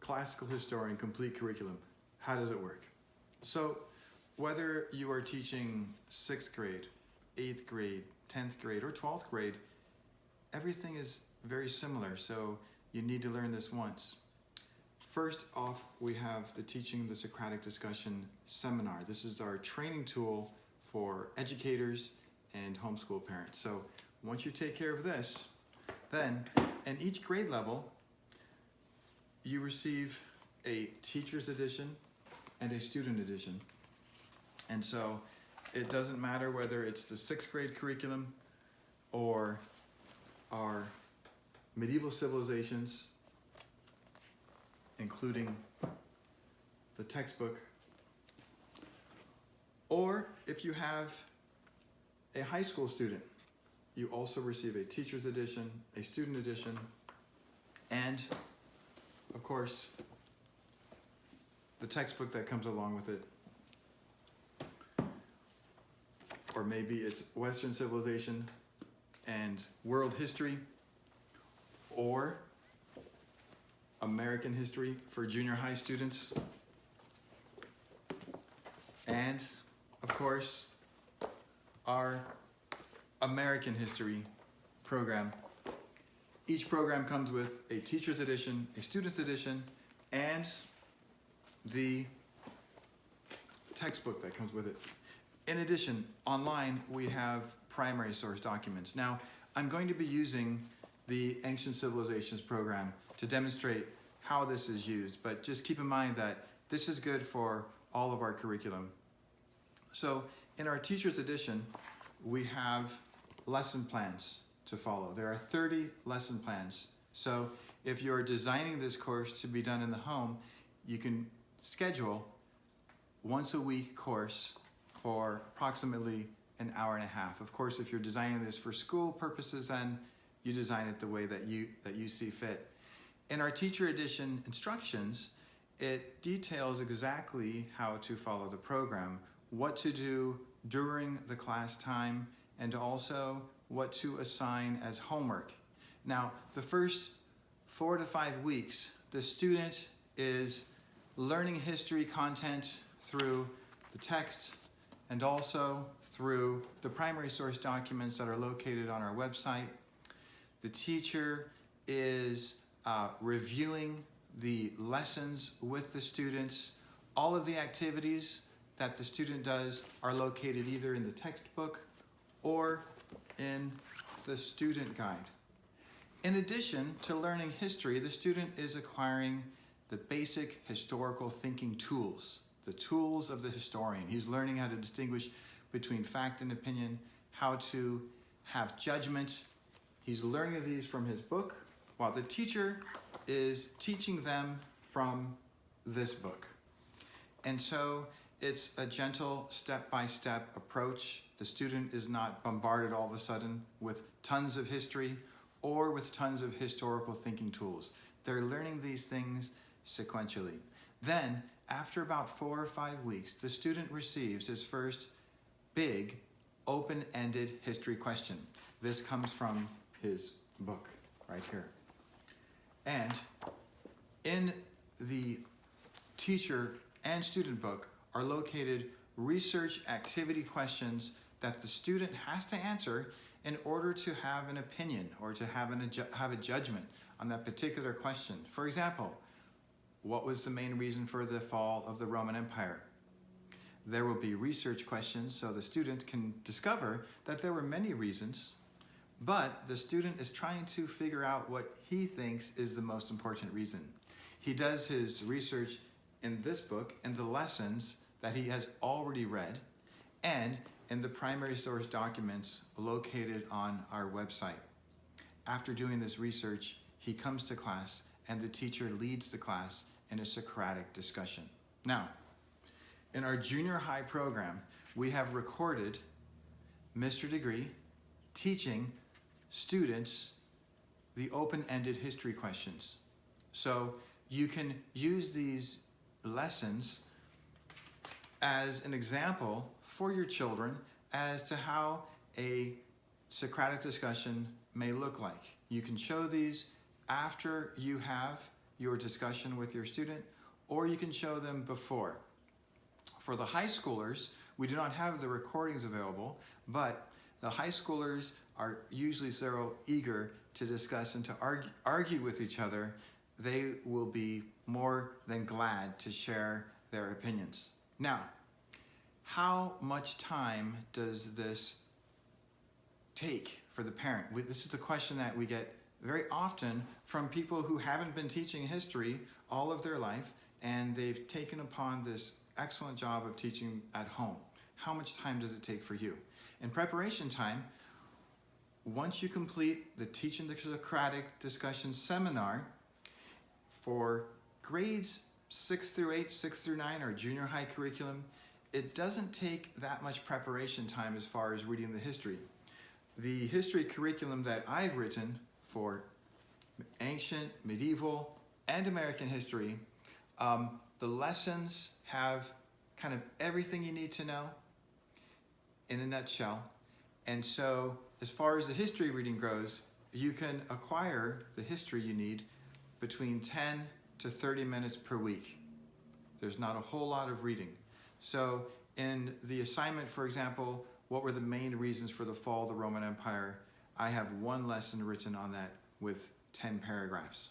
classical historian, complete curriculum. How does it work? So whether you are teaching 6th grade, 8th grade, 10th grade, or 12th grade, everything is very similar, so you need to learn this once. First off, we have the Teaching the Socratic Discussion seminar. This is our training tool for educators and homeschool parents. So once you take care of this, then in each grade level, you receive a teacher's edition and a student edition. And so it doesn't matter whether it's the 6th grade curriculum or our medieval civilizations, including the textbook, or if you have a high school student, you also receive a teacher's edition, a student edition, and of course, the textbook that comes along with it. Or maybe it's Western civilization and world history, or American history for junior high students, and of course, our American history program. Each program comes with a teacher's edition, a student's edition, and the textbook that comes with it. In addition, online we have primary source documents. Now, I'm going to be using the Ancient Civilizations program to demonstrate how this is used, but just keep in mind that this is good for all of our curriculum. So in our teacher's edition, we have lesson plans to follow. There are 30 lesson plans. So if you're designing this course to be done in the home, you can schedule once a week course for approximately an hour and a half. Of course, if you're designing this for school purposes, then you design it the way that you see fit. In our teacher edition instructions, it details exactly how to follow the program, what to do during the class time, and also what to assign as homework. Now, the first 4 to 5 weeks, the student is learning history content through the text and also through the primary source documents that are located on our website. The teacher is reviewing the lessons with the students. All of the activities that the student does are located either in the textbook or in the student guide. In addition to learning history, the student is acquiring the basic historical thinking tools, the tools of the historian. He's learning how to distinguish between fact and opinion, how to have judgment. He's learning these from his book, while the teacher is teaching them from this book. And so it's a gentle step-by-step approach. The student is not bombarded all of a sudden with tons of history or with tons of historical thinking tools. They're learning these things sequentially. Then, after about 4 or 5 weeks, the student receives his first big, open-ended history question. This comes from his book right here. And in the teacher and student book are located research activity questions that the student has to answer in order to have an opinion or to have a judgment on that particular question. For example, what was the main reason for the fall of the Roman Empire? There will be research questions so the student can discover that there were many reasons, but the student is trying to figure out what he thinks is the most important reason. He does his research in this book, in the lessons that he has already read, and in the primary source documents located on our website. After doing this research, he comes to class and the teacher leads the class in a Socratic discussion. Now, in our junior high program, we have recorded Mr. Degree teaching students the open-ended history questions. So you can use these lessons as an example for your children as to how a Socratic discussion may look like. You can show these after you have your discussion with your student, or you can show them before. For the high schoolers, we do not have the recordings available, but the high schoolers are usually so eager to discuss and to argue with each other, they will be more than glad to share their opinions. Now, how much time does this take for the parent? This is a question that we get very often from people who haven't been teaching history all of their life, and they've taken upon this excellent job of teaching at home. How much time does it take for you? In preparation time, once you complete the Teaching the Socratic Discussion seminar for grades 6 through 8, 6 through 9, or junior high curriculum, it doesn't take that much preparation time as far as reading the history. The history curriculum that I've written for ancient, medieval, and American history, the lessons have kind of everything you need to know in a nutshell. And so as far as the history reading goes, you can acquire the history you need between 10 to 30 minutes per week. There's not a whole lot of reading. So in the assignment, for example, what were the main reasons for the fall of the Roman Empire? I have one lesson written on that with 10 paragraphs.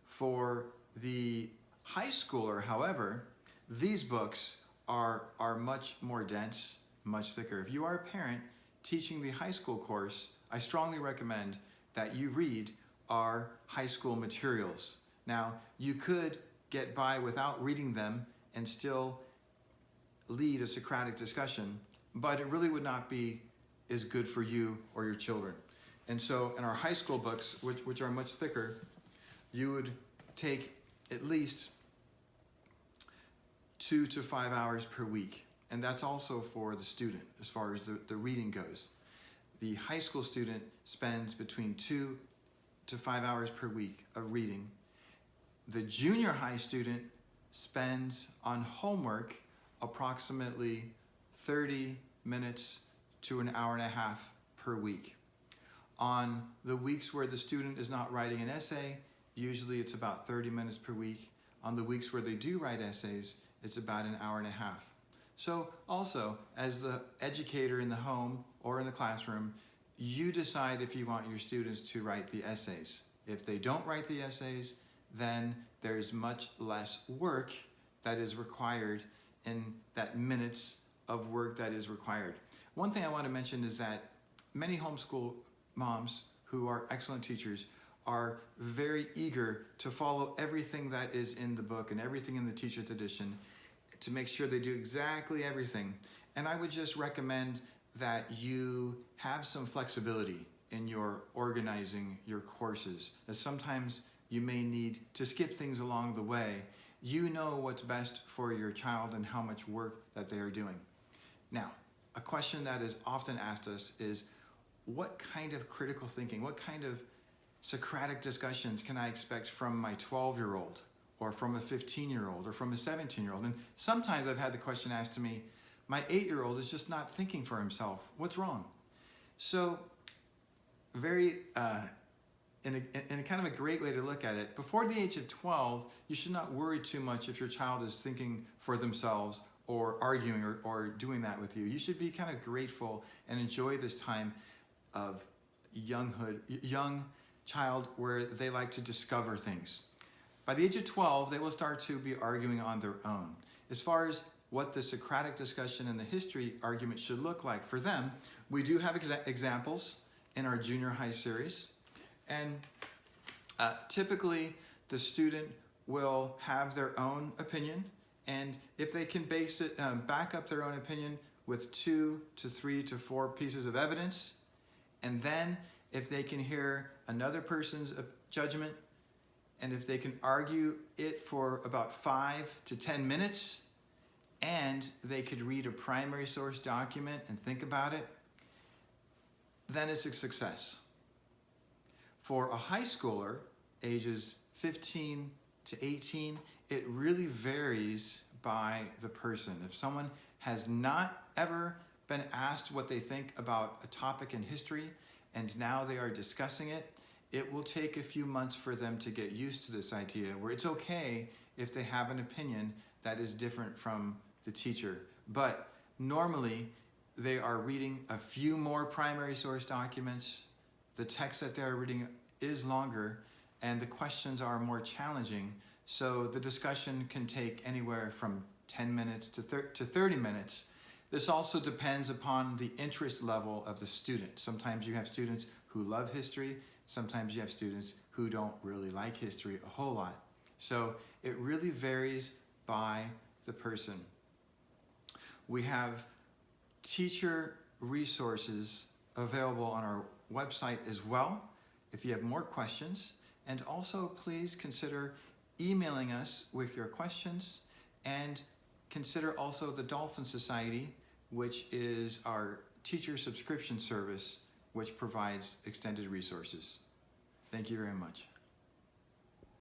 For the high schooler, however, these books are much more dense, much thicker. If you are a parent teaching the high school course, I strongly recommend that you read our high school materials. Now, you could get by without reading them and still lead a Socratic discussion, but it really would not be as good for you or your children. And so in our high school books, which are much thicker, you would take at least 2 to 5 hours per week. And that's also for the student as far as the reading goes. The high school student spends between 2 to 5 hours per week of reading. The junior high student spends on homework approximately 30 minutes to an hour and a half per week. On the weeks where the student is not writing an essay, usually it's about 30 minutes per week. On the weeks where they do write essays, it's about an hour and a half. So also, as the educator in the home or in the classroom, you decide if you want your students to write the essays. If they don't write the essays, then there's much less work that is required in that minutes of work that is required. One thing I want to mention is that many homeschool moms who are excellent teachers are very eager to follow everything that is in the book and everything in the teacher's edition to make sure they do exactly everything. And I would just recommend that you have some flexibility in your organizing your courses, as sometimes you may need to skip things along the way. You know what's best for your child and how much work that they are doing. Now, a question that is often asked us is, what kind of critical thinking, what kind of Socratic discussions can I expect from my 12-year-old, or from a 15-year-old, or from a 17-year-old? And sometimes I've had the question asked to me, my 8-year-old is just not thinking for himself. What's wrong? So, in a kind of a great way to look at it, before the age of 12, you should not worry too much if your child is thinking for themselves or arguing or doing that with you. You should be kind of grateful and enjoy this time of young child where they like to discover things. By the age of 12, they will start to be arguing on their own. As far as what the Socratic discussion and the history argument should look like for them, we do have examples in our junior high series. And typically, the student will have their own opinion, and if they can back up their own opinion with 2 to 3 to 4 pieces of evidence, and then if they can hear another person's judgment, and if they can argue it for about 5 to 10 minutes, and they could read a primary source document and think about it, then it's a success. For a high schooler, ages 15 to 18, it really varies by the person. If someone has not ever been asked what they think about a topic in history, and now they are discussing it, it will take a few months for them to get used to this idea where it's okay if they have an opinion that is different from the teacher. But normally, they are reading a few more primary source documents, the text that they're reading is longer, and the questions are more challenging. So the discussion can take anywhere from 10 minutes to 30 minutes. This also depends upon the interest level of the student. Sometimes you have students who love history. Sometimes you have students who don't really like history a whole lot. So it really varies by the person. We have teacher resources available on our website as well if you have more questions. And also please consider emailing us with your questions, and consider also the Dolphin Society, which is our teacher subscription service, which provides extended resources. Thank you very much.